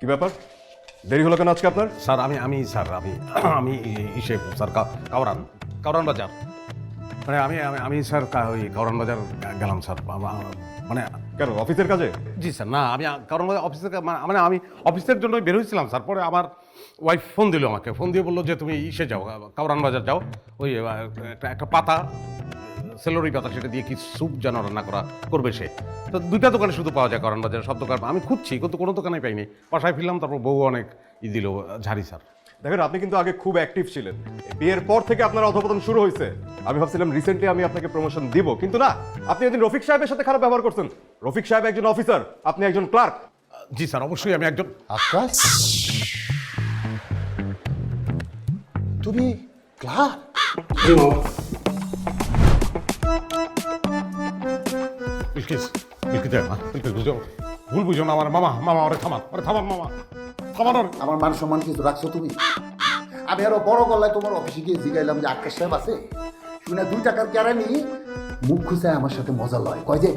কি ব্যাপার, দেরি হলো কেন আজকে আপনার? স্যার আমি ইসে স্যার কাউরান বাজার, মানে আমি স্যার ওই কাউরান বাজার গেলাম স্যার, মানে কেন, অফিসের কাজে? জি স্যার, না আমি কাউরান বাজার অফিসের মানে আমি অফিসের জন্য বের হয়েছিলাম স্যার। পরে আমার ওয়াইফ ফোন দিল আমাকে, ফোন দিয়ে বললো যে তুমি ইসে যাও, কাউরান বাজার যাও, ওই একটা পাতা, সেলোরি পাতা, সেটা দিয়ে কি স্যুপ যেন রান্না করবে সে। তো দুইটা দোকানে শুধু পাওয়া যায় কারণ বাজারে, সব দোকান আমি খুঁজছি কিন্তু কোনো দোকানে পাইনি। বাসায় ফিরলাম, তারপর বউ অনেক দিল ঝাড়ি স্যার। দেখেন, আপনি কিন্তু আগে খুব অ্যাক্টিভ ছিলেন, বিয়ের পর থেকে আপনার অধপতন শুরু হয়েছে। আমি ভাবছিলাম রিসেন্টলি আমি আপনাকে প্রমোশন দিব, কিন্তু না, আপনি একদিন রফিক সাহেবের সাথে খারাপ ব্যবহার করছেন। রফিক সাহেব একজন অফিসার, আপনি একজন ক্লার্ক। জি স্যার, অবশ্যই আমি একজন। আকাশ, তুমি ক্লার্ক? ভুল বুঝো না আমার মামা, ওরে থামান মামা, থামান। আমার মান সম্মান কিছু রাখছো তুমি? আমি আরো বড় গলায় তোমার অফিসে গিয়ে জিগাইলাম যে আকাশ সাহেব আছে, শুনে 2 টাকার কেরানি মুখ খুঁজে আমার সাথে মজা লয়, কয় যে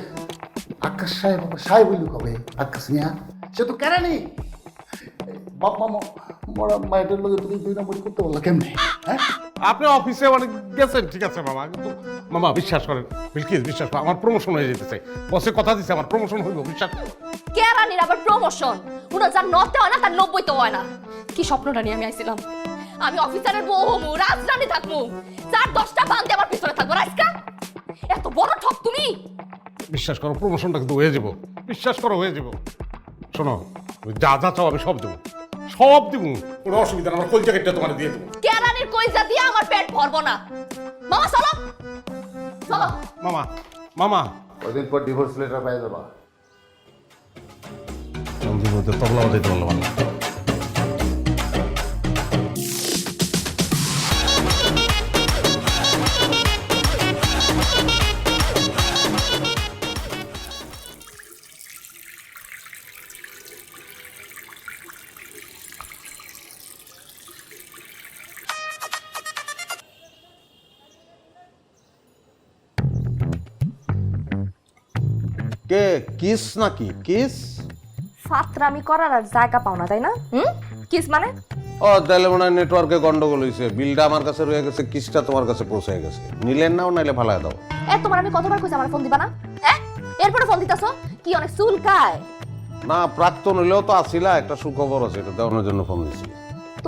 আকাশ সাহেব আমার সাহেব বললি কবে, আকাশ মিয়া সে তো কেরানি। বাপ মামা মরা মায়ের লোকে তুমি 2 নম্বরই করতে বললা কেমনে? হ্যাঁ, আপনি অফিসে অনেক গেছেন, ঠিক আছে মামা, কিন্তু মামা বিশ্বাস করেন, বিলকিস বিশ্বাস করেন, আমার প্রমোশন হয়ে যেতেছে। বসে কথা দিচ্ছে আমার প্রমোশন হইব, বিশ্বাস। কেরানির আবার প্রমোশন? উনা যার নতে হয় না তার 90 তো হয় না। কি স্বপ্নটা নিয়ে আমি আইছিলাম? আমি অফিসারের বউ হমু, রাজরানী থাকমু, 4-10টা বান্ধে আমার পিছনে থাকবো। রাজকা এত বড় ঠক তুমি? বিশ্বাস করো, প্রমোশনটা কিন্তু হয়ে যাব, বিশ্বাস করো হয়ে যাব। শোনো, যা যা চাও আমি সব দেবো, কোনো অসুবিধা না, আমার কলজা কেটে তোমার দিয়ে দেবো। কেরানির কইজা দিয়ে আমার পেট ভরবো না। মামা চলো চলো। মামা কদিন পর ডিভোর্স লেটার পাই যাবা। তবলা বাজাইতে বললাম। কে কিস নাকি কিস? ফাতরামি করার আর জায়গা পাও না, তাই না? কিস মানে? ও তাহলে মনে হয় নেটওয়ার্কে গন্ডগোল হয়েছে, বিলটা আমার কাছে রয়ে গেছে, কিসটা তোমার কাছে পৌঁছে গেছে। নিলেন নাও, নাইলে ফালায় দাও। তোমার আমি কতবার কইছি আমার ফোন দিবা না? হ্যাঁ, এরপরে ফোন দিতাছো কি অনেক চুলকায়? না, প্রাক্তন হইলেও তো আসিলা, একটা সুখবর আছে, এটা দেওয়ানোর জন্য ফোন দিছি।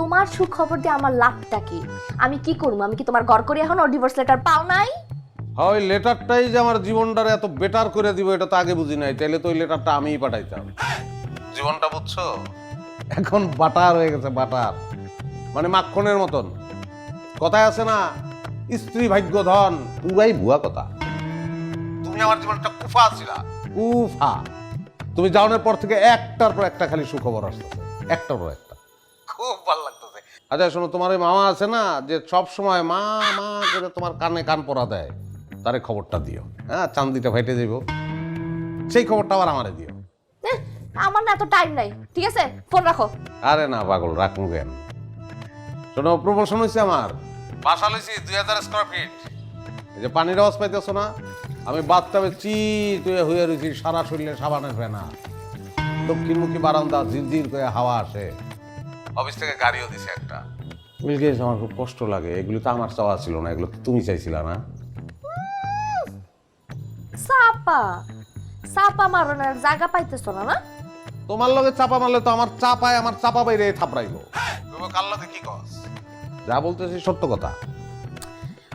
তোমার সুখবর দিয়ে আমার লাভটা কি? আমি কি করবো? আমি কি তোমার ঘর করি এখন? ও ডিভোর্স লেটার পাও নাই? হ্যাঁ, ওই লেটারটাই যে আমার জীবনটারে এত বেটার করে দিব এটা তো আগে বুঝি নাই, তাইলে তো ওই লেটারটা আমিই পাঠাইতাম। জীবনটা বুঝছো, এখন বাটার হয়ে গেছে, বাটার মানে মাখনের মতন। কথায় আছে না, স্ত্রী ভাগ্য ধন, পুরাই ভুয়া কথা। তুমি আমার জীবনটা কুফা আছিলা, কুফা। তুমি যাওয়ার পর থেকে একটার পর একটা খালি সুখবর আসতেছে, একটার পর একটা, খুব ভালো লাগতেছে। আচ্ছা শোনো, তোমার ওই মামা আছে না, যে সব সময় মা মা করে তোমার কানে কান পরা দেয়, তারে খবরটা দিও। হ্যাঁ, চান্দিটা ফাইটে যাইব, সেই খবরটা আবার আমারে দিও। আমার না এত টাইম নাই, ঠিক আছে? ফোন রাখো। আরে না পাগল, রাখুন কেন। শোনো, প্রমোশন হয়েছে আমার, বাসা লইছি 2000 স্কয়ার ফিট। এই যে পানির আওয়াজ পাইতেছো না, আমি বাথটাবে চিট হয়ে রয়েছি, সারা শরীরে সাবানের ফেনা, দক্ষিণমুখী বারান্দা, ঝিরঝির করে হাওয়া আসে। অফিস থেকে গাড়িও দিছে একটা। বিলকিস, আমার খুব কষ্ট লাগে, এগুলো তো আমার চাওয়া ছিল না, এগুলো তো তুমি চাইছিলা না। চাপা মারনের জায়গা পাইতেছো না? না, তোমার লগে চাপা মারলে তো আমার চাপায় আমার চাপা বাইরে থাপড়াইবো। তুমি কার লগে কি কস? যা বলতেছি সত্য কথা।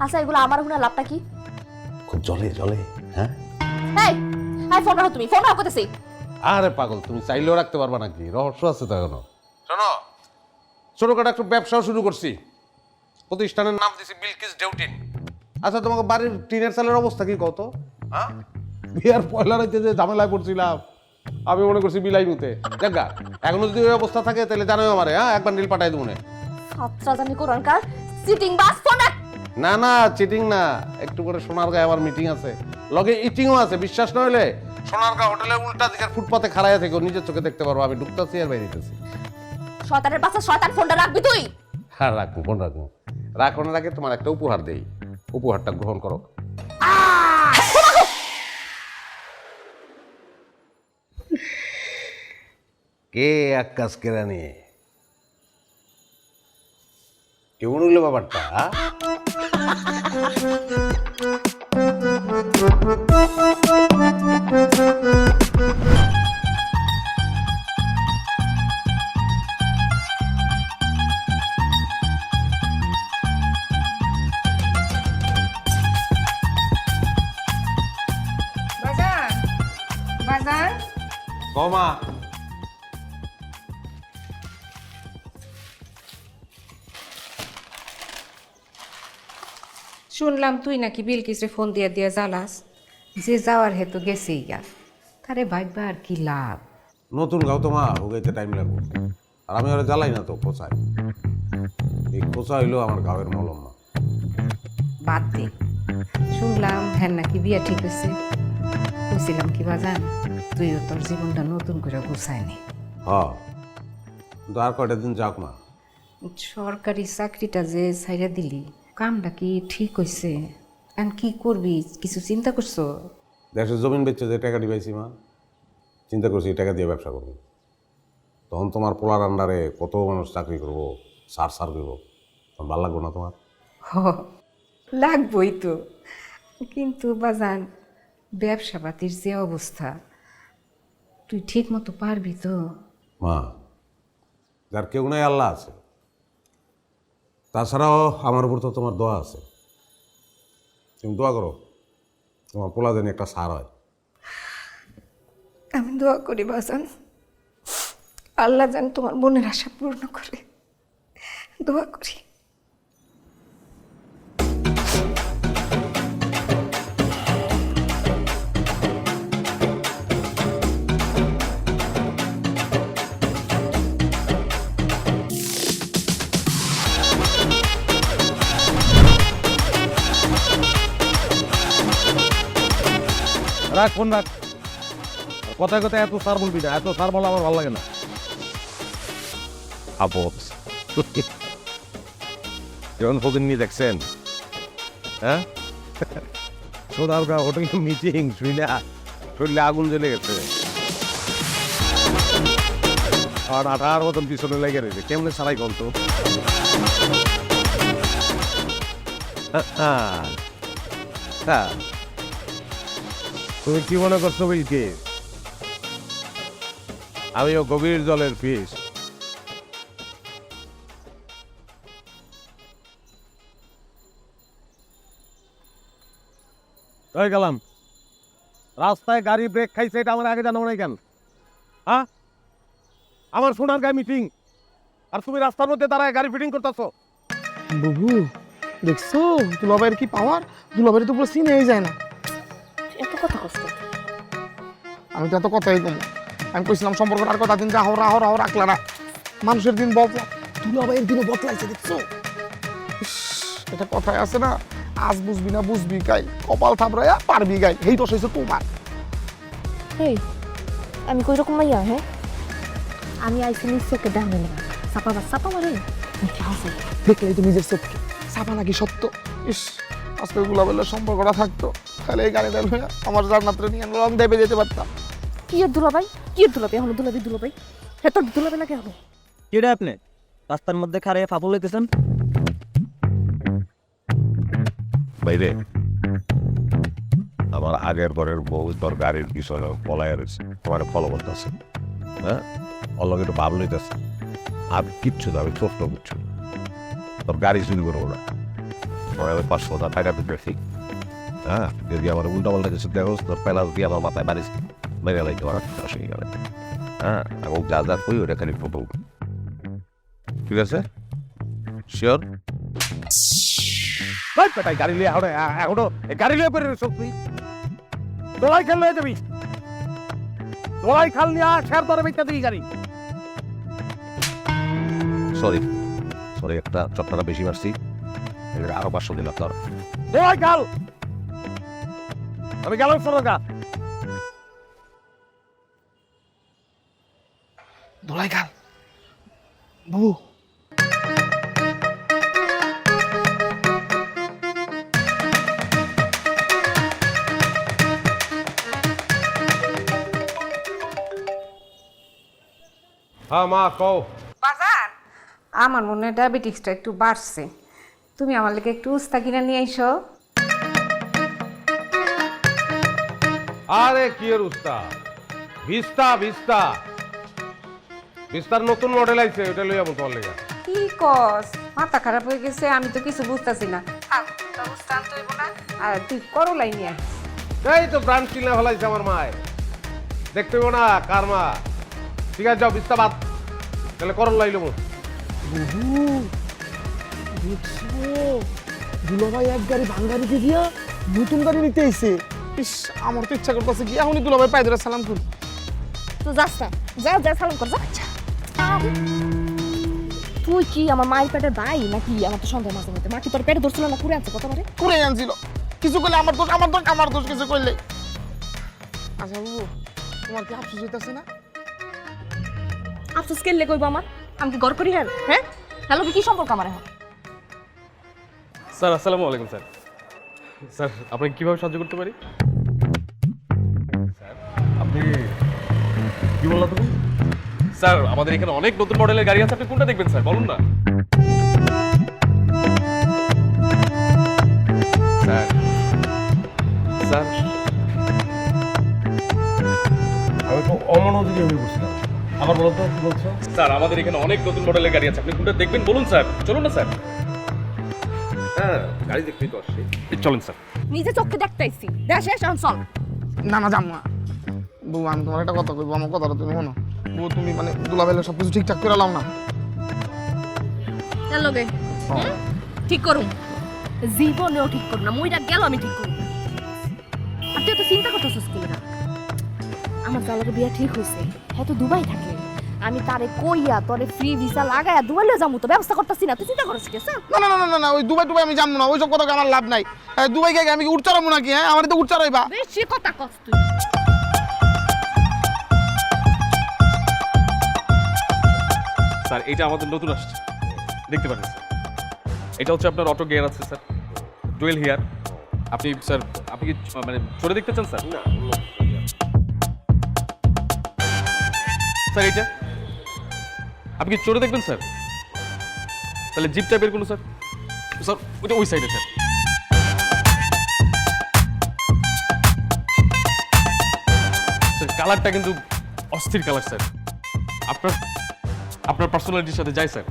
আচ্ছা, এগুলো আমার হুনা লাভটা কি? খুব জলে জলে। হ্যাঁ, এই ফোন রাখো, তুমি ফোন রাখো করতেছি। আরে পাগল, তুমি চাইলেও রাখতে পারবা নাকি? রহস্য আছে তো এখনো। শোনো, ছোটখাটো একটা ব্যবসাও শুরু করছি, প্রতিষ্ঠানের নাম দিছি বিলকিস ডেউটিন। আচ্ছা, তোমাকে বাড়ির টিনের চালের অবস্থা কি কত? হ্যাঁ, বিয়ার পয়লা রাইতে যে ঝামেলায় পড়ছিলাম, আমি মনে করছি বিলাই মুতে দেখা। এখনো যদি ওই অবস্থা থাকে তাহলে জানোই আমারে। হ্যাঁ, একবার নীল পাঠাই দেবো। সাতটা জানি কোরআনকার সিটিং বাস ফোন রাখ। না না, চিটিং না, একটু করে সোনারগাঁয়ে আমার মিটিং আছে, লগে ইটিংও আছে। বিশ্বাস না হলে সোনারগাঁ হোটেলের উল্টা দিকের ফুটপাতে খাড়াইয়া থেকে নিজের চোখে দেখতে পারবো, আমি ঢুকতেছি আর বাইরেছি। শয়তানের বাচ্চা, শয়তান, ফোনটা রাখবি তুই। হ্যাঁ, রাখবো, ফোন রাখবো। রাখানোর আগে তোমার একটা উপহার দেই, উপহারটা গ্রহণ করো। কে আকাশ কেরানি কেমন হইলো ব্যাপারটা বাজার বাজার কমা শুনলাম তুই নাকি বিলকিসরে ফোন দিয়ে দিয়ে জ্বালাস যে যাওয়ার হেতু গেছেই গা তারে ভাববা আর কি লাভ নতুন গাও তো মা হুগাইতে টাইম লাগবে আর আমি ওরা জ্বালাই না তো কোচাই এই কোচা হইলো আমার গাঁয়ের মলম মা বাদ দে শুনলাম হ্যাঁ নাকি বিয়া ঠিক হয়েছে কইছিলাম কি বাজান তুইও তোর জীবনটা নতুন করে গুছায় নি হ কিন্তু আর কয়টা দিন যাক মা সরকারি চাকরিটা যে ছাইরা দিলি কামটা কি ঠিক হয়েছে এখন কি করবি কিছু চিন্তা করছো দেশের জমিন বেচছে যে টাকা দিবাইছি মা চিন্তা করছি এই টাকা দিয়ে ব্যবসা করবো তখন তোমার পোলার আন্ডারে কত মানুষ চাকরি করবো সার করবো তখন ভালো লাগবো না তোমার হ লাগবই তো কিন্তু বাজান ব্যবসা পাতির যে অবস্থা তুই ঠিক মতো পারবি তো মা যার কেউ নাই আল্লাহ আছে তাছাড়াও আমার উপর তো তোমার দোয়া আছে তুমি দোয়া করো তোমার পোলা জানি একটা সার হয় আমি দোয়া করি বাজান আল্লাহ যেন তোমার বোনের আশা পূর্ণ করে দোয়া করি রাখ ফোন রাখ কথায় কথায় এত সার বলবি না এত সার বলা আমার ভালো লাগে না আপস যেমন ফোন নিয়ে দেখছেন হ্যাঁ সোনারগাঁ হোটেল মিটিং শুই না শরীরে আগুন জ্বলে গেছে আর 18 মতন পিছনে লেগে রয়েছে কেমনে সারাই গন্ত হ্যাঁ তুমি কি মনে করছো বলকে আমিও গভীর জলের ফিস হয়ে গেলাম রাস্তায় গাড়ি ব্রেক খাইছে এটা আমার আগে জানো নাই কেন হ্যাঁ আমার সোনার গায়ে মিটিং আর তুমি রাস্তার মধ্যে দাঁড়ায় গাড়ি ফিটিং করতেছো বুবু দেখছো দুলাভাইয়ের কি পাওয়ার দুলাভাইয়ের তো পুরো চিনেই যায় না এত কথা কষ্ট আমি তো এত কথাই কম আমি কইছিলাম সম্পর্ক আর কথা দিন রাহো রাহো রাহো রাখলা না মানুষের দিন বদলা দুলাভাইয়ের দিনও বদলাইছে দেখছো ইস, এটা কথায় আছে না আজ বুঝবি না বুঝবি গাই কপাল থাপড়াইয়া পারবি গাই এই দোষ হয়েছে তোমার এই আমি কই রকম মাইয়া হ্যাঁ আমি আইসি নিশ্চয়কে ডাঙে না চাপা মারে দেখলে তো নিজের চোখকে চাপা নাকি সত্য ইস আজকে দুলাভাইয়ের সম্পর্কটা থাকতো তাহলে এই গাড়ি হয়ে আমার জান্নাতরে নিয়ে আমি দেবে যেতে পারতাম কি এর দুলাভাই এখন দুলাভাই হ্যাঁ তোর দুলাভাই লাগে এখন কিরে আপনি রাস্তার মধ্যে খারে ফাপল লইতেছেন বাইরে আমার আগের ঘরের বউ তোর গাড়ির পিছনে পলায় রয়েছে তোমার ফলো করতেছে হ্যাঁ অলগে একটু ভাব লইতেছে আর কিচ্ছু না আমি ছোট্ট কিচ্ছু তোর গাড়ি চুরি করবো না তোমার আমি 500 টাকা দিতে হ্যাঁ যদি আমার উল্টা পাল্টা কিছু দেখো তোর পেলা দিয়ে আমার মাথায় বাড়ি মেরে লাইতে আমার অসুবিধা গেলে হ্যাঁ এবং যা যা কই ওটা খালি ফটো ঠিক আছে শিওর গাড়ি লিয়ে এখনো গাড়ি লিয়ে পেরে শক্তি দোলাই খেল লয়ে যাবি দোলাই খাল নিয়ে শেয়ার ধরে বেচতে দিই গাড়ি সরি একটা চট্টাটা বেশি মারছি আরো 500 দিন আপনার দোলাই খাল আমি গেলাম সরগা দোলাই খাল বুবু হ্যাঁ মা কও। বাজান আমার মনে হয় ডায়াবেটিক্সটা একটু বাড়ছে, তুমি আমার লেগে একটু উস্তা কিনে নিয়ে আইসো। আরে কি এর উস্তা, ভিস্তা ভিস্তা ভিস্তার নতুন মডেল আইছে, ওটা লই যাবো তোমার লেগে। কি কস, মাথা খারাপ হয়ে গেছে, আমি তো কিছু বুঝতেছি না। উস্তা আনতে হইব না, আর তুই করলাই নিয়ে আয়। এই তো ব্রান্ড কিনে ফেলাইছে আমার মায়, দেখতে হইব না কার মা। ঠিক আছে যাও ভিস্তা বাদ, তাহলে করল লাইলো। দুলাভাই এক গাড়ি ভাঙ্গারিতে দিয়া নতুন গাড়ি নিতে আইছে। ইস, আমার তো ইচ্ছা করতেছে কি এখনই দুলাভাই পায়ে ধরে সালাম করি। তুই যাস না, যা যা সালাম কর যা। তুই কি আমার মায়ের পেটের ভাই নাকি? আমার তো সন্দেহ মাঝে মধ্যে। মা কি তোর পেটে ধরছিল না কুড়ে আনছে কতবারে? করে আনছিল, কিছু করলে আমার দোষ, আমার দোষ, আমার দোষ কিছু করলে। আচ্ছা বাবু, তোমার কি আফসোস হইতাছে না? আফসোস কেলে কইব আমার? আমি কি গড় করি হ্যাঁ? হ্যাঁ, হ্যালো কি সম্পর্ক আমার এখন? স্যার আসসালামু আলাইকুম স্যার। স্যার আপনাকে কিভাবে সাহায্য করতে পারি? স্যার আপনি কি বললেন তুমি? স্যার আমাদের এখানে অনেক নতুন মডেলের গাড়ি আছে, আপনি কোনটা দেখবেন স্যার বলুন না। স্যার স্যার আমি তো অমনোযোগী হয়ে বসছিলাম, আবার বলো তো কি বলছো? স্যার আমাদের এখানে অনেক নতুন মডেলের গাড়ি আছে, আপনি কোনটা দেখবেন বলুন স্যার। চলুন না স্যার। হ্যাঁ গাড়ি দেখতেই তো আসছি। চলেন স্যার। নিজে চোখে দেখতে আইছি, দেখ শেষ এখন চল। না না যাবো না বউ, আমি তোমার একটা কথা কইবো, আমার কথাটা তুমি শোনো। বউ তুমি মানে দুলাভাইলে সব কিছু ঠিকঠাক করে লাও না। হ্যালো গে ঠিক করুন, জীবনেও ঠিক করুন না, মইরা গেল আমি ঠিক করুন। আর তুই তো চিন্তা করতেছিস কি না? আমার জালাকে বিয়া ঠিক হয়েছে, হ্যাঁ তো দুবাই থাকে। আমি তারে কইয়া তোরে ফ্রি ভিসা লাগায়া দুবাইলে যাবো, তো ব্যবস্থা করতেছি না, তুই চিন্তা করিস কি? না না না না না, ওই দুবাই টুবাই আমি জানবো না, ওইসব কথা আমার লাভ নাই। দুবাই গিয়ে আমি কি উঠচারাবো নাকি? হ্যাঁ, আমার তো উঠচারাইবা। বেশি কথা কস তুই। স্যার এটা আমাদের নতুন আসছে, দেখতে পারেন স্যার। এটা হচ্ছে আপনার অটো গিয়ার আছে স্যার, ডুয়েল হিয়ার। আপনি স্যার আপনি কি মানে চড়ে দেখতে চান স্যার? না স্যার এইটা আপনি কি চড়ে দেখবেন স্যার? তাহলে জিপ টাইপের কোনো স্যার? স্যার ওইটা ওই সাইডে স্যার। স্যার কালারটা কিন্তু অস্থির কালার স্যার, আপনার আপনার পার্সোনালিটির সাথে যায় স্যার।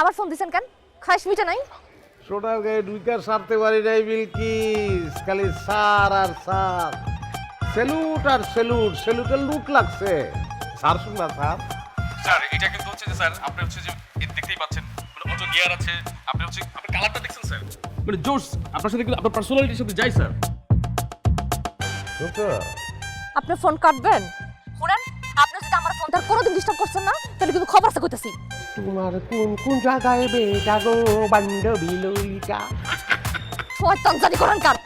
আবার ফোন দিছেন কেন? খাইস মিটা নাই? সোনার গায়ে ঢুইকার সারতে পারি নাই বিলকিস, খালি সার আর সার, সেলুট আর সেলুট, সেলুটের লুট লাগছে। সার শুন না স্যার। স্যার এটা কিন্তু হচ্ছে যে স্যার আপনি হচ্ছে যে দেখতেই পাচ্ছেন মানে অটো গিয়ার আছে, আপনি হচ্ছে আপনার কালারটা দেখছেন স্যার, মানে জোস আপনার সাথে কিন্তু আপনার পার্সোনালিটির সাথে যায় স্যার। আপনি ফোন কাটবেন? শুনেন, আপনি যদি আমার ফোনটা কোনোদিন ডিস্টার্ব করছেন না, তাহলে কিন্তু খবর আছে কইতাছি। তোমার কোন কোন জায়গায় বেটা গো বান্ধবী ললিতা। শয়তান জানি করেন কার।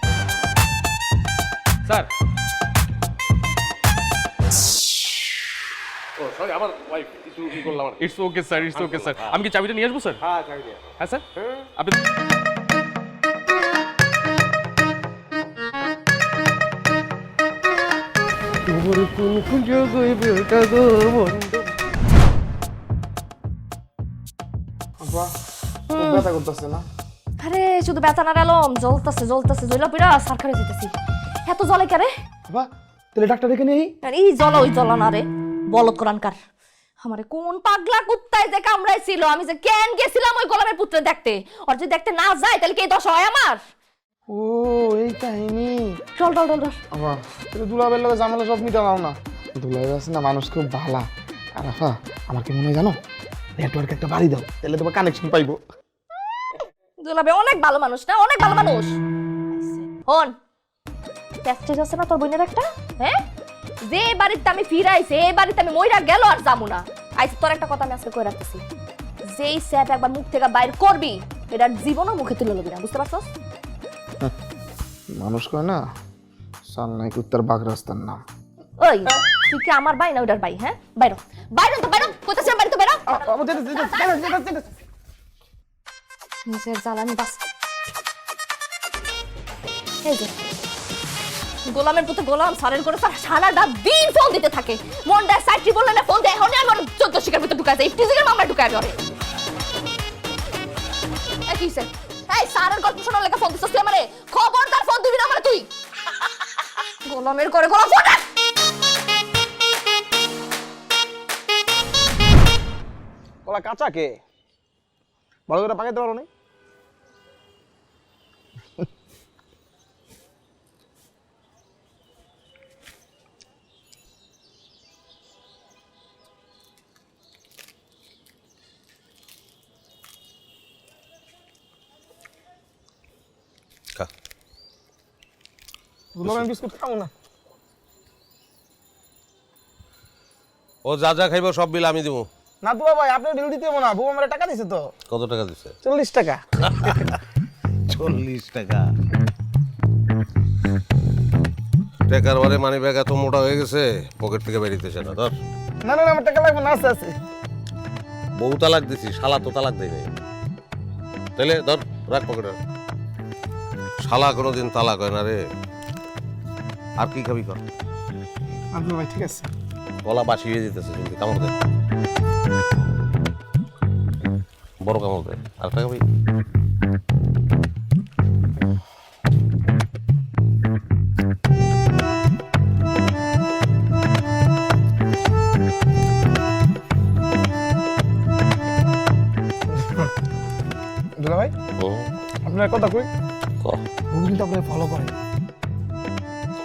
স্যার ও সরি আমার ওয়াইফ কিছু কি করলাম। It's okay sir, it's okay sir. আমি কি চাবিটা নিয়ে আসবো স্যার? হ্যাঁ চাবি দিয়ে। হ্যাঁ স্যার আপনি তোমার কোন কোন জায়গায় বেটা গো বান্ধবী। আব্বা, খুব ব্যথা করতেছে না? আরে শুধু বেতা না গেলাম, জ্বলতেছে জ্বলতেছে, জ্বলা পিড়া সারখারে যেতেছি। এত জ্বলে কে রে? আব্বা, তাহলে ডাক্তার দেখে নেই? আর এই জ্বলা ওই জ্বলা না রে, বলদ কোরআনকার। আমারে কোন পাগলা কুত্তায় যে কামড়াইছিল, আমি যে কেন গেছিলাম ওই গোলামের পুত্র দেখতে। আর যদি দেখতে না যায় তাহলে কি এই দশা হয় আমার? ও এই কাহিনী। চল চল চল চল। আব্বা, তুমি দুলাভাইয়ের লগে ঝামেলা সব মিটাও না। দুলাভাই আছে না, মানুষ খুব ভালা। আর আফা, আমার কি মনে হয় জানো, নেটওয়ার্ক একটা বাড়ি দাও, তাহলে তোমার কানেকশন পাইবো। দুলাবে অনেক ভালো মানুষ না, অনেক ভালো মানুষ। হন টেস্টেজ আছে না তোর বোনের একটা? হ্যাঁ, যে বাড়িতে আমি ফিরাইছে এই বাড়িতে আমি মইরা গেল আর যাবো না। আইছে তোর একটা কথা আমি আজকে কই রাখতেছি, যেই স্যাপ একবার মুখ থেকে বাইর করবি এটার জীবনও মুখে তুলে লবি না, বুঝতে পারছস? মানুষ কয় না, সাল নাই কুত্তার বাঘ রাস্তার নাম। ওই তুই কি আমার ভাই না ওটার ভাই? হ্যাঁ, বাইরো বাইরো তো বাইরো, কোথায় বাড়ি তো বাইরো। নিজের জ্বালানি বাস। এই যে গোলামের পুত্র গোলাম সারের করে সারাটা দিন ফোন দিতে থাকে। মনটা সাইট্রি বললে না ফোন দেয়, এখন আমার 14 শিকার ভিতরে ঢুকায় যায়, ইফটিজিংয়ের মামলা ঢুকায় ধরে। কি হইছে? এই সারের গল্প শোনার লেগে ফোন দিছিস তুই আমারে? খবরদার ফোন দিবি না আমারে তুই। গোলামের করে গোলাম ফোন। কলা কাঁচা কে ভালো করে পাকাইতে পারো না? বিস্কুট খাবো না। ও যা যা খাইব সব বিল আমি দিব। না তো ভাই, আপনি বিল দিতে না, বউ আমার টাকা দিছে তো। কত টাকা দিছে? 40 টাকা। 40 টাকা? টাকার বারে মানি ব্যাগ এত মোটা হয়ে গেছে পকেট থেকে বেরিয়েছে না। ধর। না না আমার টাকা লাগবে না, আছে আছে। বউ তালাক দিছি, শালা তো তালাক দেয় নাই। তাহলে ধর, রাখ পকেটে। শালা কোনোদিন তালাক হয় না রে। আর কি খাবি কর? আব্দুল ভাই ঠিক আছে। গলা বাসি হয়ে যেতেছে, জলদি কামড় দে। বড় কামড় দে। আর খাবি? দুলা ভাই আপনার কথা কই, বুবু কিন্তু আপনার ফলো করে।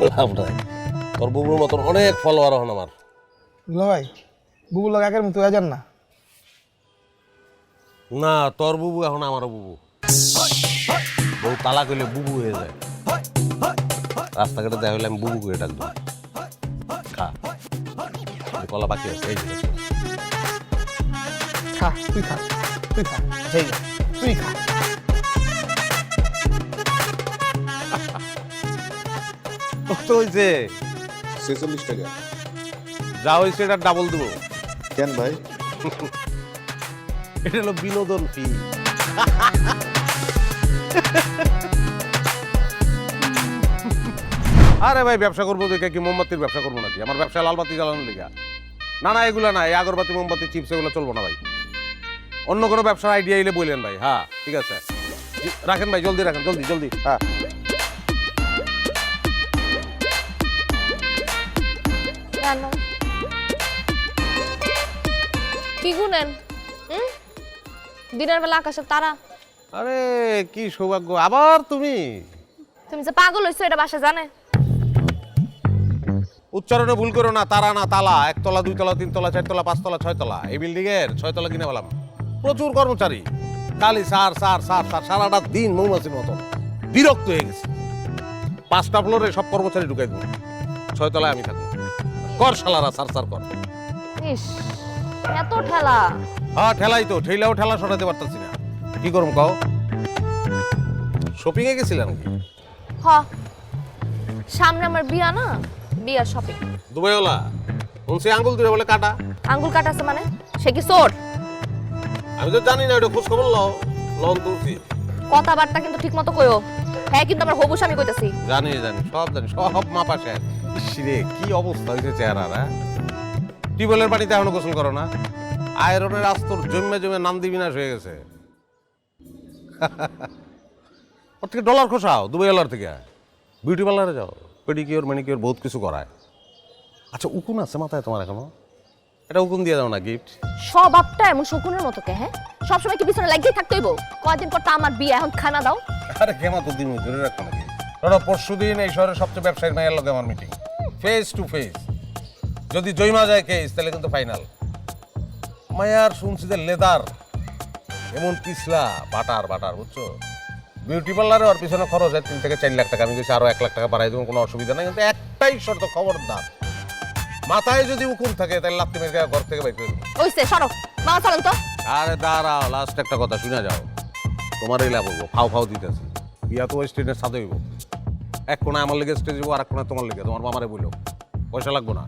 লাভ নাই, তোর বুবুর মতন অনেক ফলোয়ার হন আমার। দুলা ভাই বুবু লোক আগের মতো হয়ে যান না। না, তোর বুবু এখন আমারও বুবু। বউ তালাক হইলে বুবু হয়ে যায়। রাস্তাঘাটে দেখা হইলে আমি বুবু করে ডাকবো। খা, কলা বাকি আছে, এই যে। খা তুই খা, তুই খা, সেই তুই খা। কত হয়েছে? 46 টাকা। যা হয়েছে এটা ডাবল দেবো। কেন ভাই? এটা হলো বিনোদন ফি। আরে ভাই, ব্যবসা করবো দেখে কি মোমবাতির ব্যবসা করবো নাকি? আমার ব্যবসায় লালবাতি জ্বালানোর লেগা না। না, এগুলো না, এই আগরবাতি মোমবাতি চিপস এগুলো চলবো না ভাই। অন্য কোনো ব্যবসার আইডিয়া এলে বললেন ভাই। হ্যাঁ ঠিক আছে, রাখেন ভাই, জলদি রাখেন, জলদি জলদি। হ্যাঁ কি গুনেন? দিনের বেলা আকাশের তারা। আরে কি সৌভাগ্য, আবার তুমি। তুমি যে পাগল হইছো এটা বাসা জানে। উচ্চারণে ভুল করো না। তারা না, তালা। 1 তলা 2 তলা 3 তলা 4 তলা 5 তলা 6 তলা। এই বিল্ডিং এর 6 তলা কিনে পেলাম। প্রচুর কর্মচারী, খালি সার সার সার সার, সারাটা দিন মৌমাছির মতো বিরক্ত হয়ে গেছে। 5টা ফ্লোরে সব কর্মচারী ঢুকাই দেবো, 6 তলায় আমি থাকবো। কর শালারা, সার সার কর। ইস, এত ঠেলা। হ্যাঁ ঠেলাই তো, ঠেলাও ঠেলা সরাতে পারতাছি না। কি করুম কও? শপিং এ গেছিলাম নাকি? হ, সামনে আমার বিয়া না, বিয়ার শপিং। দুবাইওয়ালা শুনছি আঙ্গুল ধরে বলে কাটা। আঙ্গুল কাটাছে মানে? সে কি চোর? আমি তো জানি না, ওটা খোঁজ খবর লও। লন তুলছি। কথাবার্তা কিন্তু ঠিক মতো কইও। হ্যাঁ কিন্তু আমার হবু স্বামী কইতাছি। জানি জানি, সব জানি, সব মাপা শেষ। ইসরে কি অবস্থা হয়েছে চেহারা। টিউবওয়েলের পানিতে এখনো গোসল করো না? আয়রনের আস্তর জমে জমে নান্দি বিনাশ হয়ে গেছে। ওর থেকে ডলার খসাও, দুবাইওয়ালার থেকে। বিউটি পার্লারে যাও, পেডিকিওর ম্যানিকিওর বহুত কিছু করায়। আচ্ছা, উকুন আছে মাথায় তোমার এখনো? এটা উকুন দিয়ে দাও না, গিফট। স্বভাবটা এমন শকুনের মতো কে? হ্যাঁ, সবসময় কি পিছনে লাগিয়ে থাকতে হইব? কয়দিন পর তো আমার বিয়ে, এখন খানা দাও। আরে কেমন তো দিন ধরে রাখো নাকি? ধরো পরশু দিন এই শহরের সবচেয়ে ব্যবসায়ীর মায়ের লগে আমার মিটিং, ফেস টু ফেস। যদি জয়মা যায় কেস, তাহলে কিন্তু ফাইনাল। মায়ার শুনছি যে লেদার এমন পিছলা, বাটার বাটার, বুঝছো? বিউটি পার্লারে ওর পিছনে খরচ হয় 3 থেকে 4 লাখ টাকা। আমি কিছু আরো 1 লাখ টাকা বাড়াই দেবো, কোনো অসুবিধা নাই। কিন্তু একটাই শর্ত, খবরদার মাথায় যদি উকুন থাকে তাহলে লাত্তি মেরে ঘর থেকে বাইর করে দেবো। ওইসে সরো, বাবা চলেন তো। আরে দাঁড়াও, লাস্ট একটা কথা শুনে যাও। তোমারই লাভ হবো, ফাও ফাও দিতেছি। বিয়া তো স্টেজের সাথে হইব। এক কোণায় আমার লেগে স্টেজ হইব, আর এক কোণায় তোমার লেগে। তোমার মামারে বললো পয়সা লাগবো না,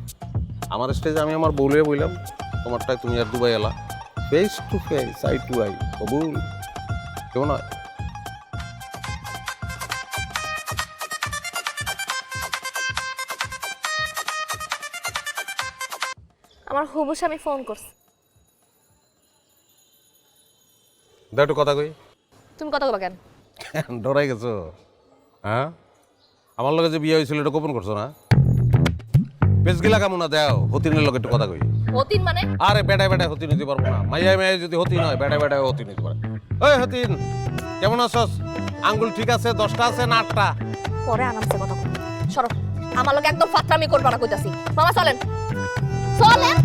আমার স্টেজে আমি আমার বউলে বললাম, তোমারটাই তুমি আর দুবাই এলা, face to face, eye to eye, কবুল, কেমন হয়? আমার হবু স্বামী ফোন করছে। দাও একটু কথা কই। তুমি কথা বলবা কেন? ডরাই গেছো? হ্যাঁ, আমার লগে যে বিয়ে হয়েছিল এটা গোপন করছো না? বেশ গিলা কেমন না দেও, হতিনের লগে একটু কথা কই। হতিন মানে? আরে বেটায় বেটায় হতি নিতে পারবো না, মাইয়ায় মাইয়ায় যদি হতি নয়, বেটায় বেটায় হতি নিতে পারে। ওই হতিন, কেমন আছস? আঙ্গুল ঠিক আছে, 10টা আছে না 8টা? পরে আরামসে কথা বল। সরো, আমার লোক একদম ফাত্রামি করবা না কইতাছি। মামা চলেন, চলেন।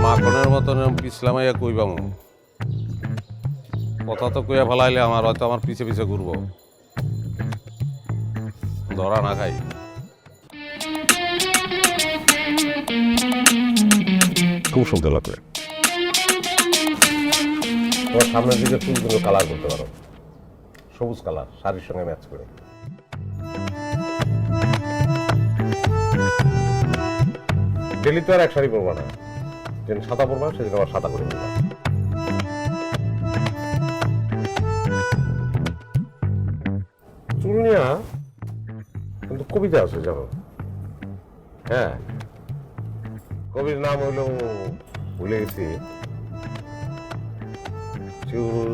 মাখনের মতন পিছলামাইয়া কইবাম, কথা তো কইয়া ফেলাইলে আমার হয়তো আমার পিছে পিছে ঘুরবো, ধরা না খাই। খুব সুন্দর লাগবে। তোমার সামনের দিকে চুলগুলো কালার করতে পারো, সবুজ কালার, শাড়ির সঙ্গে ম্যাচ করে। ডেলি তো আর এক শাড়ি পরবা না, যেদিন সাদা পরবা সেদিন আবার সাদা করে পরবা। চুল নিয়া কিন্তু কবিতা আছে জানো? হ্যাঁ, কবির নাম হইল, ভুলে গেছি, চুল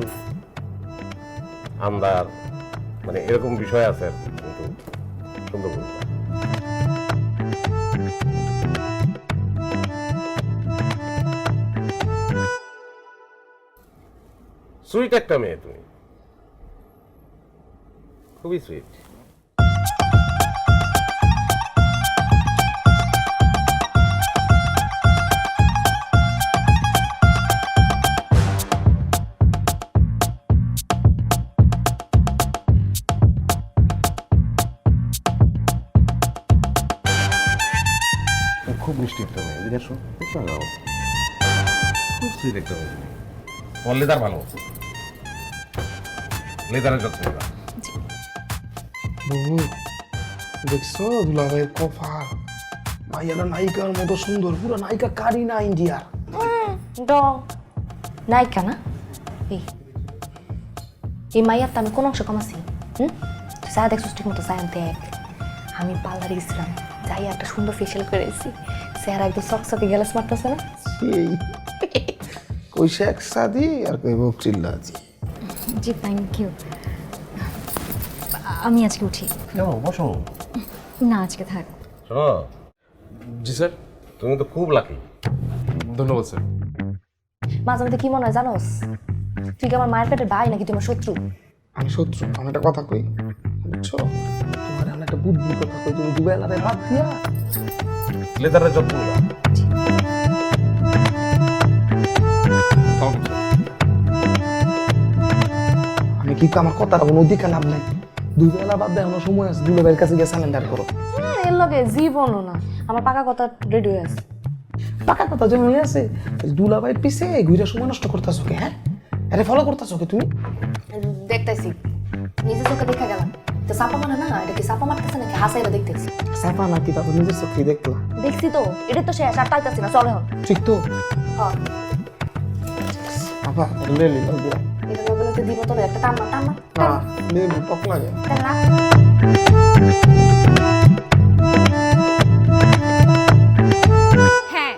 আন্দার, মানে এরকম বিষয় আছে আর কি, কিন্তু সুন্দর কবিতা। সুইট একটা মেয়ে তুমি, খুবই সুইট। খুব মিষ্টি একটা মেয়ে, এদিকে আসো। খুব সুইট একটা মেয়ে। তোমার লেদার ভালো, লেদারের যত্ন নেবা। বহু দেখছো দুলাভাইয়ের কপাল, মাইয়াটা নায়িকার মতো সুন্দর, পুরো নায়িকা কারিনা ইন্ডিয়ার। ডং নায়িকা না? এই মাইয়ার তো আমি কোন অংশ কমাছি? তুই যা দেখছিস ঠিক মতো যাই দেখ। আমি পার্লারে গেছিলাম, যাই একটা সুন্দর ফেশিয়াল করে এসেছি, স্যার একদম সকসকে গ্যালাস মারতেছে না? সেই কই শেখ সাদি আর কই বকরিল্লাজি। জি থ্যাংক ইউ। আমি আজকে উঠি। বসো না, আজকে থাক। শোনো। জি স্যার। তুমি তো খুব লাকি। ধন্যবাদ স্যার। মাঝে মধ্যে কি মনে হয় জানোস, তুই কি আমার মায়ের পেটের ভাই নাকি তোমার শত্রু? আমি শত্রু? আমি একটা কথা কই, বুঝছো? তোমার আমি একটা বুদ্ধির কথা কই, তুমি দুবেলারে বাদ দিয়া লেদারের যত্ন নেবা। আমি কি আমার কথাটা কোনো দিকে লাভ নাই, দুবেলা বাদ দেয়, আমার সময় আছে, দুলাভাইয়ের কাছে গিয়ে সালেন্ডার করো। এর লগে জীবনও না, আমার পাকা কথা রেডি হয়ে আছে। পাকা কথা যেমন আছে, দুলাভাইয়ের পিছে ঘুরে সময় নষ্ট করতেছো কে? হ্যাঁ, আরে ফলো করতেছো কে তুমি? দেখতেছি, নিজের চোখে দেখা গেলাম তো চাপা মানে না, এটা কি চাপা মারতেছে নাকি হাসাইরা দেখতেছি? সাফা নাকি তারপর নিজের চোখে দেখলা? দেখছি তো, এটা তো শেষ, আর তাইতাছি না, চলে হন। ঠিক তো? হ্যাঁ, বাবা লে লে লে এটা লোকগুলোতে দিব তো একটা টান মার, টান মার, না লে টক লাগে। টান না। হ্যাঁ,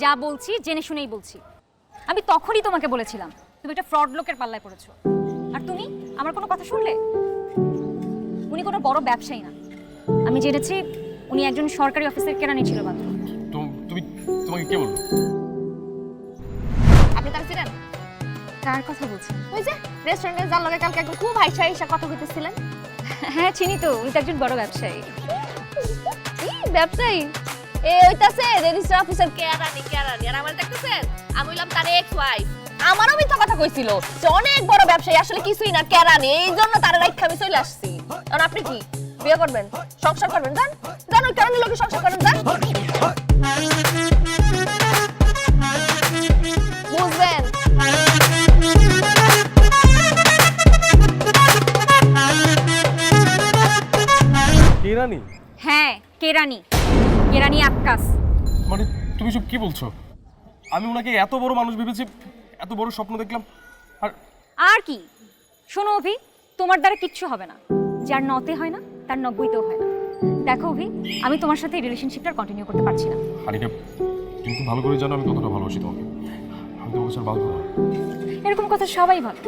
যা বলছি জেনে শুনেই বলছি। আমি তখনই তোমাকে বলেছিলাম তুমি একটা ফ্রড লোকের পাল্লায় পড়েছো, আর তুমি আমার কোনো কথা শুনলে? উনি কোনো বড় ব্যবসায়ী না, আমি জেনেছি উনি একজন সরকারি অফিসের কেরানি ছিল মাত্র। তুমি তোমাকে কে বললো? আপনি তার ছিলেন? কার কথা বলছি? ওই যে রেস্টুরেন্টে যার লগে কালকে একদম খুব হাইসা হাইসা কথা কইতেছিলেন। হ্যাঁ চিনি তো, উনি তো একজন বড় ব্যবসায়ী। ব্যবসায়ী এ হইতাছে রেজিস্টার অফিসার কেরানি, কেরানি। আর আমার দেখতেছেন আমি হইলাম তার এক্স ওয়াইফ। আমারও মিথ্যা কথা কইছিল যে অনেক বড় ব্যবসায়ী, আসলে কিছুই না, কেরানি। এই জন্য তার রাইখা আমি চলে আসছি। আর আপনি কি বিয়ে করবেন, সংসার করবেন? জান জান, ওই কেরানি লোকে সংসার করেন, জান বুঝবেন। হ্যাঁ, কেরানি, কেরানি আক্কাস। মানে তুমি সব কি বলছো? আমি ওনাকে এত বড় মানুষ ভেবেছি, এত বড় স্বপ্ন দেখলাম, আর আর কি? শোনো অভি, তোমার দ্বারা কিচ্ছু হবে না। যার নতে হয় না তার 90তেও হয় না। দেখো অভি, আমি তোমার সাথে এই রিলেশনশিপটা কন্টিনিউ করতে পারছি না। হানিকা, তুমি খুব ভালো করে জানো আমি কতটা ভালোবাসি তোমাকে। আমি তোমাকে ছাড়া বাঁচবো না। এরকম কথা সবাই ভালো,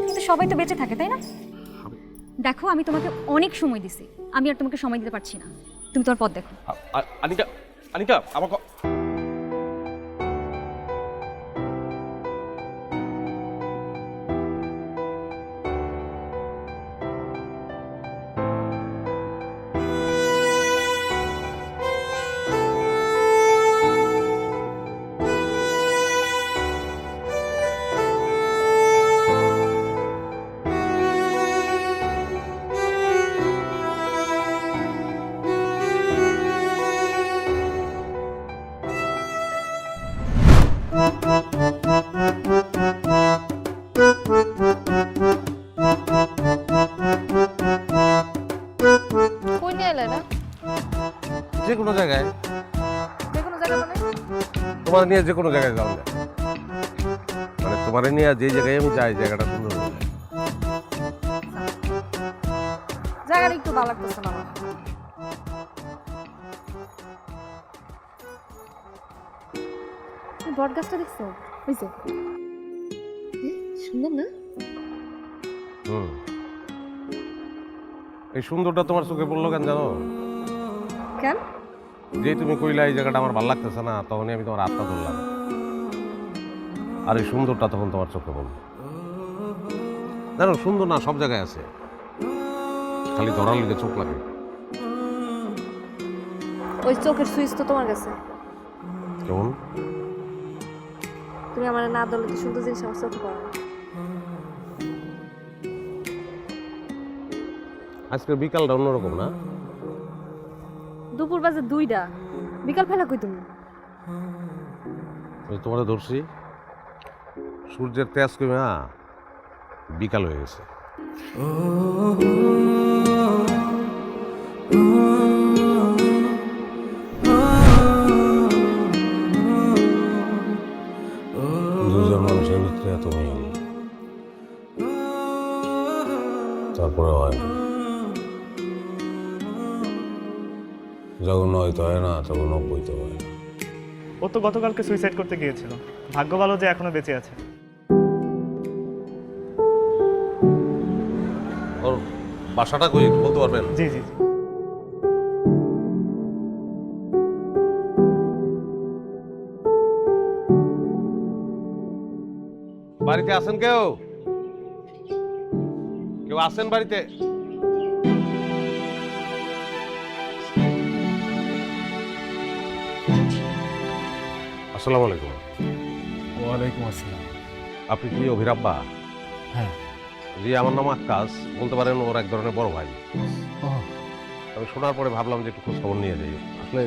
কিন্তু সবাই তো বেঁচে থাকে, তাই না? দেখো, আমি তোমাকে অনেক সময় দিছি, আমি আর তোমাকে সময় দিতে পারছি না। তুমি তোমার পথ দেখো। আনিকা, আনিকা, আমার কই নিয়ে এলে না? যে কোনো জায়গায়, যে কোনো জায়গা মানে? তোমার নিয়ে যে কোনো জায়গায় যাওয়া যায়। মানে তোমার নিয়ে যে জায়গায় আমি যাই, জায়গাটা সুন্দর হয়ে যায়। জায়গাটা একটু ভালো লাগতেছে না আমার। বট গাছটা দেখছো? ওই যে সুন্দর না? হুম, এই সুন্দরটা তোমার চোখে পড়লো কেন জানো? কেন? যে তুমি কইলা এই জায়গাটা আমার ভালো লাগতেছে না, তখনই আমি তোমার আত্মা ধরলাম, আর এই সুন্দরটা তখন তোমার চোখে পড়লো। জানো, সুন্দর না সব জায়গায় আছে, খালি ধরার লিগে চোখ লাগে। ওই চোখের সুইচ তো তোমার কাছে। কেমন? তুমি আমার না ধরলে তো সুন্দর জিনিস আমার চোখে পড়ে না। আজকের বিকালটা অন্যরকম না? দুপুর বাজে 2টা, বিকাল ফেলা কই তুমি? তোমার ধরছি, সূর্যের তেজ কমে না, বিকাল হয়ে গেছে। দুজন মানুষের ভিতরে এত মিল, তারপরে হয় না। যখন হয়তো হয় না, তখন অব্যয়িত হয় না। ও তো গতকালকে সুইসাইড করতে গিয়েছিল, ভাগ্য ভালো যে এখনো বেঁচে আছে। ওর বাসাটা কই বলতে পারবেন? জি জি জি। বাড়িতে আছেন কেউ? কেউ আছেন বাড়িতে? আসসালামু আলাইকুম। ওয়ালাইকুম আসসালাম। আপনি কি অভিরাব্বা? হ্যাঁ। জি, আমার নাম আক্কাস, বলতে পারেন ওর এক ধরনের বড় ভাই। আমি শোনার পরে ভাবলাম যে একটু খোঁজ খবর নিয়ে যাই। আসলে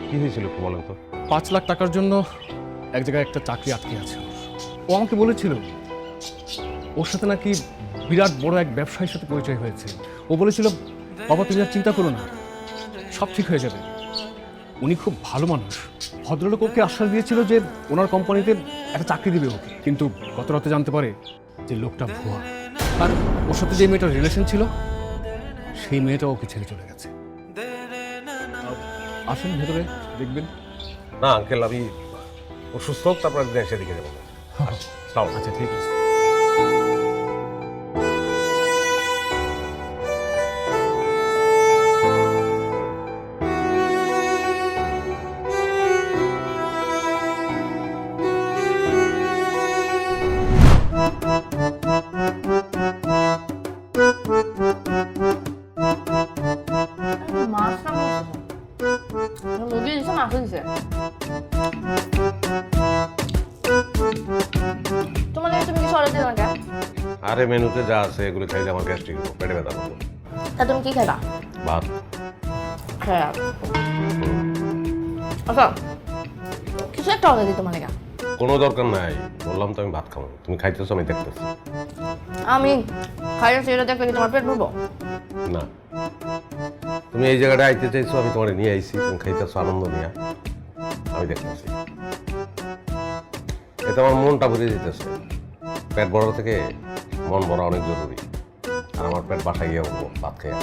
কি হয়েছিল একটু বলেন তো। 5 লাখ টাকার জন্য এক জায়গায় একটা চাকরি আটকে আছে। ও আমাকে বলেছিল ওর সাথে নাকি বিরাট বড় এক ব্যবসায়ীর সাথে পরিচয় হয়েছে। ও বলেছিল, বাবা তুমি আর চিন্তা করো না, সব ঠিক হয়ে যাবে। উনি খুব ভালো মানুষ। ভদ্রলোক ওকে আশ্বাস দিয়েছিল যে ওনার কোম্পানিতে একটা চাকরি দিবে ওকে, কিন্তু গত রাতে জানতে পারে যে লোকটা ভুয়া। আর ওর সাথে যে মেয়েটার রিলেশন ছিল, সেই মেয়েটা ওকে ছেড়ে চলে গেছে। আসুন ভেতরে দেখবেন। না আঙ্কেল, আমি অসুস্থ, তারপর একদিন এসে দেখে যাবো। আচ্ছা ঠিক আছে। আরে মেনুতে যা আছে এগুলো খাইলে আমার গ্যাস্ট্রিক পেটে ব্যথা করবো। তা তুমি কি খাইবা? ভাত। হ্যাঁ। আচ্ছা, কিছু একটা অর্ডার দিই তোমার লেগা। কোনো দরকার নাই, বললাম তো আমি ভাত খাবো। তুমি খাইতেছো, আমি দেখতেছি। আমি খাইতেছি, এটা দেখলে কি তোমার পেট ভরবো? না। তুমি এই জায়গাটা আইতে চাইছো, আমি তোমার নিয়ে আইছি, তুমি খাইতেছো আনন্দ নিয়ে, আমি দেখতেছি। এতে আমার মনটা ভরে যেতেছে। পেট বড় থেকে মন ভরা অনেক জরুরি। আর আমার পেট বাসায় গিয়ে উঠবো ভাত খেয়ে।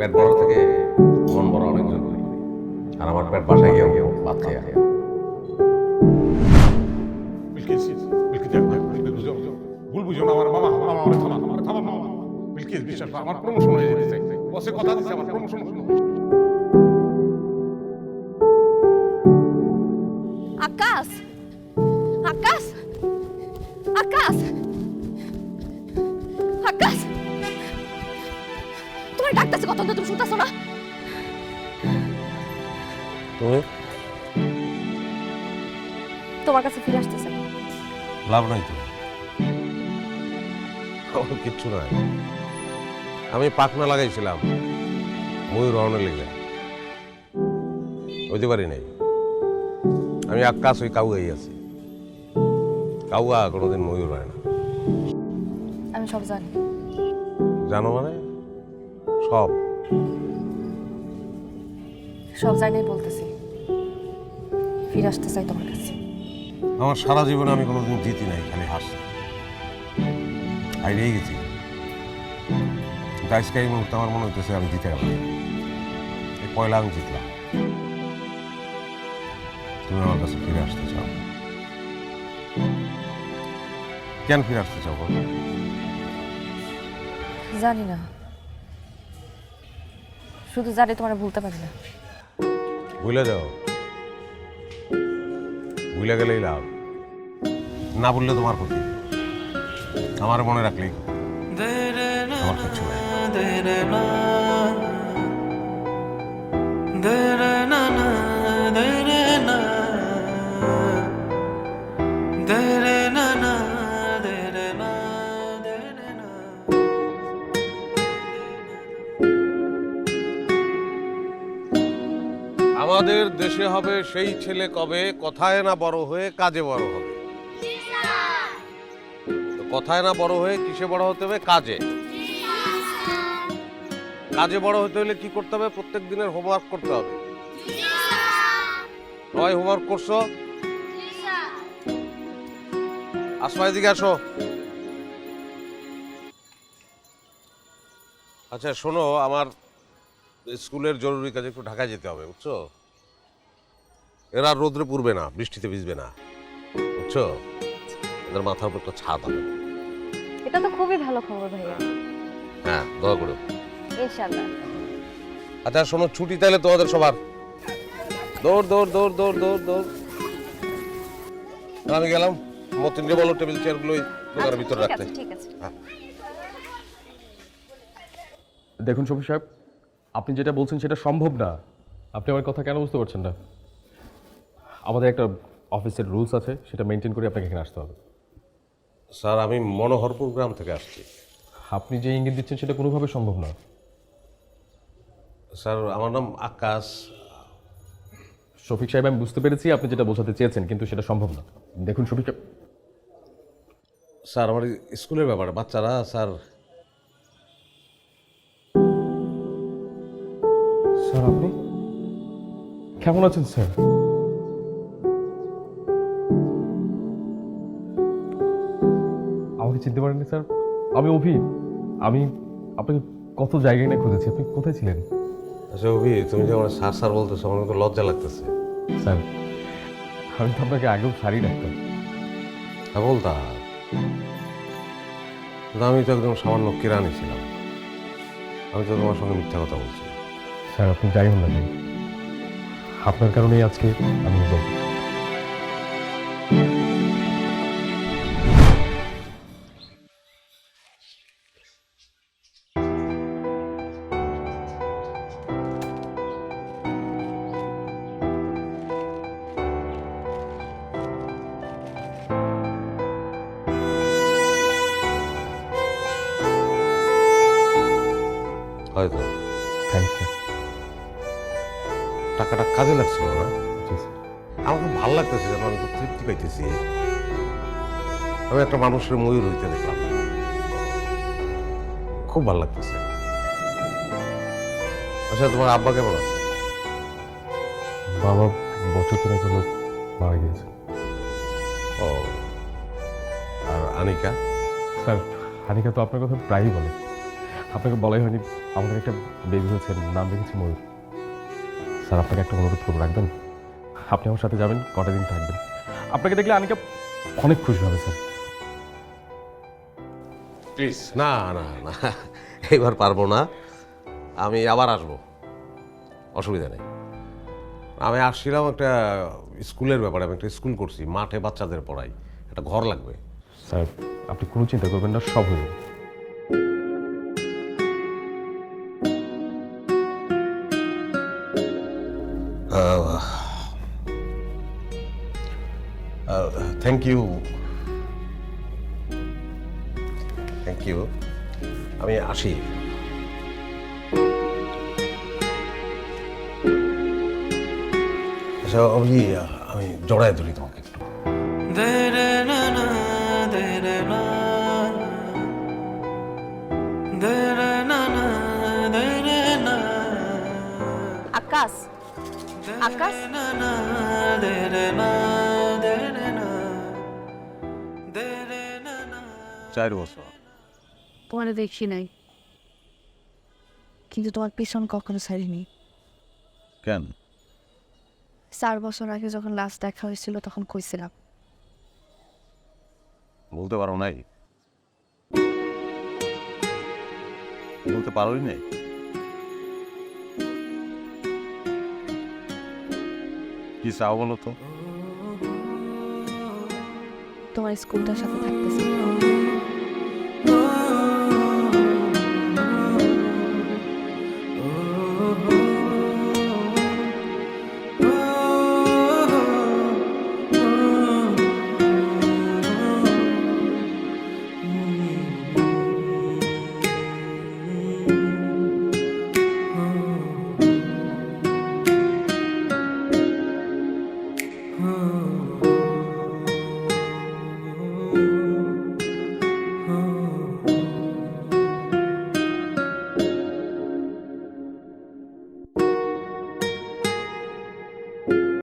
পেট বড় থেকে মন বড় অনেক জরুরি। আর আমার পেট বাসায় গিয়ে ভাত খেয়ে। ভুল বুঝো না, আমার মামা আমার থামা মামা। বিলকিস বিশ্বাস করো, আমার প্রমোশন হয়ে যেতেছে। বসে কথা দিচ্ছে, আমার প্রমোশন হলো। আকাশ, আকাশ, আকাশ, আকাশ, তোমার ডাকতেছে কত, তুমি শুনতেছো না? তুমি তোমার কাছে ফিরে আসতেছে। লাভ নাই তো, আমার কিচ্ছু নাই। আমি পাখনা লাগাইছিলাম ময়ূর রওনা লেগে, হইতে পারি নাই। আমি আকাশ ওই কাউগাই আছি। কাউগা কোনোদিন ময়ূর হয় না। আমি সব জানি। জানো মানে? সব সব জানি বলতেছি, ফিরে আসতে চাই তোমার কাছে। আমার সারা জীবনে আমি কোনোদিন জিতি নাই, খালি হাসছি, হারিয়ে গেছি। আজকে এই মুহূর্তে আমার মনে হইতেছে আমি জিতে গেলাম। এই পয়লা আমি জিতলাম। তুমি আমার কাছে ফিরে আসতে চাও? কেন ফিরে আসতে চাও? জানি না, শুধু জানি তোমার ভুলতে পারি না। ভুলে যাও, ভুলে গেলেই লাভ, না বললে তোমার ক্ষতি। আমার মনে রাখলেই আমার কিচ্ছু নাই। আমাদের দেশে হবে সেই ছেলে কবে কথায় না বড় হয়ে কাজে বড় হবে। তো কথায় না বড় হয়ে কিসে বড় হতে হবে? কাজে। কাজে বড় হতে হলে কি করতে হবে? প্রত্যেক দিনের হোমওয়ার্ক করতে হবে। সবাই হোমওয়ার্ক করছো? আসমা এদিকে আসো। আচ্ছা শোনো, আমার স্কুলের জরুরি কাজে একটু ঢাকায় যেতে হবে, বুঝছো? এরা রোদ্রে পুড়বে না, বৃষ্টিতে ভিজবে না, বুঝছো? এদের মাথার উপর একটা ছাদ হবে। এটা তো খুবই ভালো খবর ভাইয়া। হ্যাঁ, দয়া করো। ইনশাআল্লাহ। আচ্ছা শোনো, ছুটি তাহলে তোমাদের সবার। দৌড় দৌড় দৌড় দৌড় দৌড় দৌড়। আমি গেলাম। মতিনকে বলো টেবিল চেয়ারগুলো দোকানের ভিতরে রাখতে। ঠিক আছে। হ্যাঁ। দেখুন শফিক সাহেব, আপনি যেটা বলছেন সেটা সম্ভব না। আপনি আমার কথা কেন বুঝতে পারছেন না? আমাদের একটা অফিসের রুলস আছে, সেটা মেনটেন করে আপনাকে এখানে আসতে হবে। স্যার, আমি মনোহরপুর গ্রাম থেকে আসছি। আপনি যে ইঙ্গিত দিচ্ছেন সেটা কোনোভাবে সম্ভব না। স্যার, আমার নাম আকাশ। শফিক সাহেব, আমি বুঝতে পেরেছি আপনি যেটা বোঝাতে চেয়েছেন, কিন্তু সেটা সম্ভব না। দেখুন শফিক সাহেব, স্যার আমার স্কুলের ব্যাপারে বাচ্চারা, স্যার স্যার আপনি কেমন আছেন স্যার? আমাকে চিনতে পারেননি স্যার? আমি অভি। আমি আপনাকে কত জায়গায় না খুঁজেছি, আপনি কোথায় ছিলেন? আচ্ছা অভি, তুমি যে আমার স্যার স্যার বলতেছো, আমার তো লজ্জা লাগতেছে। স্যার, আমি তো আপনাকে আগেও স্যারই ডাকতাম। হ্যাঁ বলতাম, আমি তো একদম সামান্য কেরানি ছিলাম। আমি তো তোমার সঙ্গে মিথ্যা কথা বলছি। স্যার আপনি যাই হন না কেন, আপনার কারণেই আজকে আমি নিজে হয়তো থ্যাংক স্যার। টাকাটা কাজে লাগছিল না? জি স্যার। আমার খুব ভালো লাগতেছে, যেন আমি খুব তৃপ্তি পাইতেছি। আমি একটা মানুষের ময়ূর হইতে দেখলাম, খুব ভালো লাগতেছে। আচ্ছা, তোমার আব্বা কেমন আছে? বাবা বছর তিনেক হলো মারা গিয়েছে। ও, আর আনিকা? স্যার হানিকা তো আপনার কথা প্রায়ই বলে। আপনাকে বলাই হয়নি, আমাদের একটা বেবি হয়েছে, নাম রেখেছি ময়ূর। স্যার আপনাকে একটা অনুরোধ করবো, রাখবেন? আপনি আমার সাথে যাবেন, কটা দিন থাকবেন। আপনাকে দেখলে আনিকা অনেক খুশি হবে স্যার। প্লিজ। না না না, এবার পারবো না। আমি আবার আসবো, অসুবিধা নেই। আমি আসছিলাম একটা স্কুলের ব্যাপারে। আমি একটা স্কুল করছি, মাঠে বাচ্চাদের পড়াই, একটা ঘর লাগবে। স্যার আপনি কোনো চিন্তা করবেন না, সব হয়ে যাবে। Thank you, thank you. আমি আসি। আচ্ছা অভি, আমি জড়ায় ধরি তোমাকে একটু। আকাশ, আকাশ, 4 বছর। তোমার দেখি নাই, কিন্তু তোমার পিছন কখনো ছাড়িনি। কেন? 4 বছর আগে যখন লাস্ট দেখা হয়েছিল তখন কইছিলাম। বলতে পারো নাই? বলতে পারোই নাই? কি চাও বলো তো? তোমার স্কুলটার সাথে থাকতেছি।